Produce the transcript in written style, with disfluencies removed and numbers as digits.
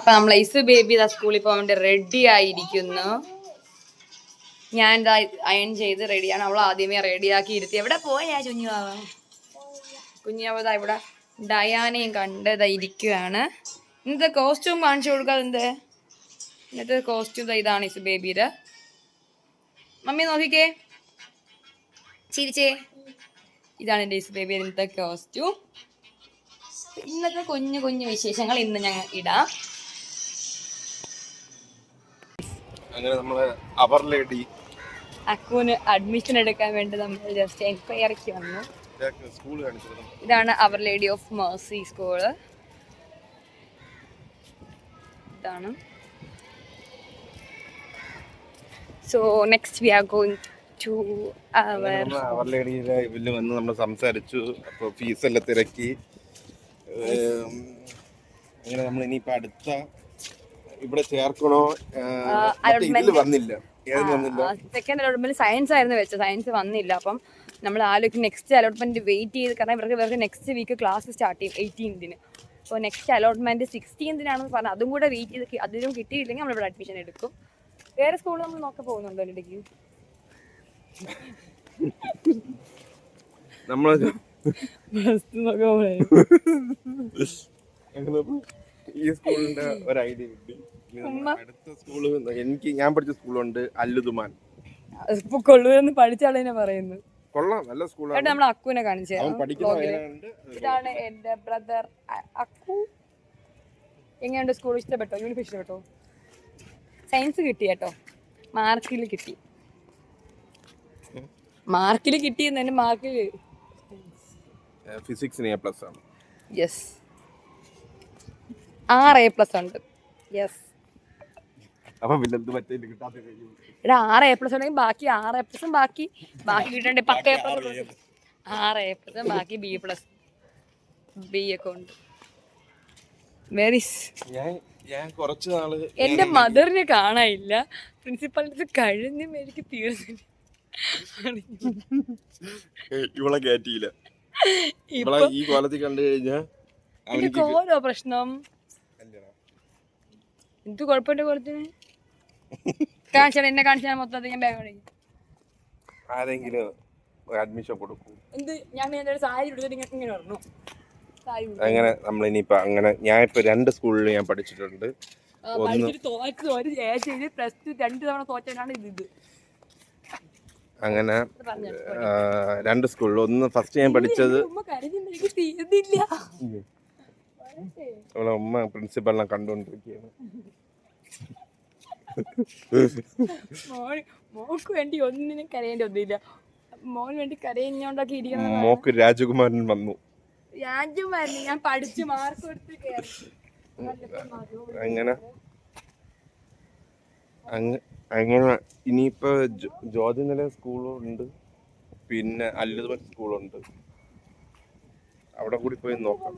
അപ്പൊ നമ്മൾ ice baby സ്കൂളിൽ പോകാൻ വേണ്ടി റെഡി ആയിരിക്കുന്നു. ഞാൻ ഇതാ അയൺ ചെയ്ത് റെഡിയാണ്. അവൾ ആദ്യമേ റെഡിയാക്കി ഇരുത്തി. എവിടെ പോയാ കുഞ്ഞാവതാ ഇവിടെ ഡയാനയും കണ്ടതാ ഇരിക്കുകയാണ്. ഇന്നത്തെ കോസ്റ്റ്യൂം കാണിച്ചു കൊടുക്കാതെ എന്ത്? ഇന്നത്തെ കോസ്റ്റ്യൂം ഇതാണ് ഐസ് ബേബിയുടെ. മമ്മി നോക്കിക്കേ, ചിരിച്ചേ. ഇതാണ് എൻ്റെ ഐസ് ബേബിയുടെ ഇന്നത്തെ കോസ്റ്റ്യൂം. ഇന്നത്തെ കുഞ്ഞു കുഞ്ഞു വിശേഷങ്ങൾ ഇന്ന് ഞങ്ങൾ ഇടാം. അങ്ങനെ നമ്മള് അവർ ലേഡി അക്കുവിന് അഡ്മിഷൻ എടുക്കാൻ വേണ്ടി നമ്മൾ ജസ്റ്റ് എൻക്വയറിക്ക് വന്നു. ഇതാണ് Our Lady of Mercy School. ഇതാണ്. So next we are going to Our ലേഡിയിലെ ഇവര് വന്ന് നമ്മൾ സംസാരിച്ചു. അപ്പൊ ഫീസ് എല്ലാം തിരക്കി. അങ്ങനെ നമ്മൾ ഇനിയിപ്പോ അടുത്ത ഇവിടെ ചേർക്കണോ വന്നില്ല. സെക്കൻഡ് അലോട്ട്മെന്റ് സയൻസ് ആയിരുന്നു വെച്ചത്. സയൻസ് വന്നില്ല. അപ്പം നമ്മൾ ആലോചിക്കും നെക്സ്റ്റ് അലോട്ട്മെന്റ് വെയിറ്റ് ചെയ്ത്. കാരണം ഇവർക്ക് നെക്സ്റ്റ് വീക്ക് ക്ലാസ് സ്റ്റാർട്ട് ചെയ്യും 18th. അപ്പോൾ നെക്സ്റ്റ് അലോട്ട്മെന്റ് 16th പറഞ്ഞാൽ അതും കൂടെ വെയിറ്റ് ചെയ്ത് അതിലും കിട്ടിയില്ലെങ്കിൽ നമ്മളിവിടെ അഡ്മിഷൻ എടുക്കും. വേറെ സ്കൂളിൽ നമ്മൾ നോക്കാൻ പോകുന്നുണ്ടോ ഇടയ്ക്ക്? ഈ സ്കൂളിന്റെ ഒരു ഐഡിയ കിട്ടി. അടുത്ത സ്കൂള് ഞാൻ പഠിച്ച സ്കൂളുണ്ട് അല്ലുതുമാൻ. കൊള്ളൂരെന്ന് പഠിച്ചാളെ പറയുന്നു. കൊള്ളാം, നല്ല സ്കൂളാണ്. നമ്മൾ അക്കുവിനെ കാണിച്ചു. ഇതാണ് എന്റെ ബ്രദർ അക്കു. എങ്ങനെയുണ്ട് സ്കൂൾ? ഇഷ്ടപ്പെട്ടോ? യൂണിഫോം ഇഷ്ടപ്പെട്ടോ? സയൻസ് കിട്ടി കേട്ടോ. മാർക്കിൽ കിട്ടി. എന്നതിന്റെ മാർക്കിൽ ഫിസിക്സിന് A+ ആണ്. യെസ്, 6 A+ ഉണ്ട്. യെസ്. അപ്പൊ വില്ലന്ത് മറ്റേ കിട്ടാതെ കഴിയും. ഇവിടെ 6 A+ ഉണ്ടെങ്കിൽ ബാക്കി 6 A+, ബാക്കി കിട്ടേണ്ട 10 A+. 6 A+, ബാക്കി B+ ഒക്കെ ഉണ്ട്. ഞാൻ കുറച്ച് നാള് എന്റെ മദറിനെ കാണാനില്ല. പ്രിൻസിപ്പലിന്റെ കഴിഞ്ഞ എനിക്ക് തീർന്നില്ല. ഇവളെ കേറ്റിയില്ല. ഈ കോലത്തിൽ കണ്ടു കഴിഞ്ഞാൽ ഓരോ പ്രശ്നം. എന്ത് കുഴപ്പമില്ല കോലത്തിന്. കാണിച്ചാൽ എന്നെ കാണിച്ചാൽ മൊത്തത്തിൽ ഞാൻ ബാഗ് കാണിക്കും. ആരെങ്കിലും അഡ്മിഷൻ കൊടുക്കും. എന്ത്? ഞാൻ സാരി എടുത്തിട്ട് ഇങ്ങനെ പറഞ്ഞു. അങ്ങനെ നമ്മൾ ഇനിയിപ്പോ ഞാൻ ഇപ്പൊ 2 സ്കൂളിൽ ഞാൻ പഠിച്ചിട്ടുണ്ട്. അങ്ങനെ 2 സ്കൂളിൽ. ഒന്ന് ഫസ്റ്റ് ഞാൻ പഠിച്ചത് ഉമ്മ പ്രിൻസിപ്പലിനെ കണ്ടുകൊണ്ടിരിക്കുകയാണ്. മോക്ക് വേണ്ടി ഒന്നിനും കരയേണ്ടി ഒന്നുമില്ല. മോന് വേണ്ടി കരഞ്ഞോണ്ടൊക്കെ ഇരിക്കണം. മോക്ക് രാജകുമാരൻ വന്നു. രാജകുമാരൻ ഞാൻ പഠിച്ച് മാർക്ക് കൊടുത്ത് അങ്ങനെ ഇനിയിപ്പോ ജ്യോതിനില സ്കൂളുണ്ട്, പിന്നെ അല്ലുതുമാൻ സ്കൂളുണ്ട്. അവിടെ കൂടി പോയി നോക്കാം.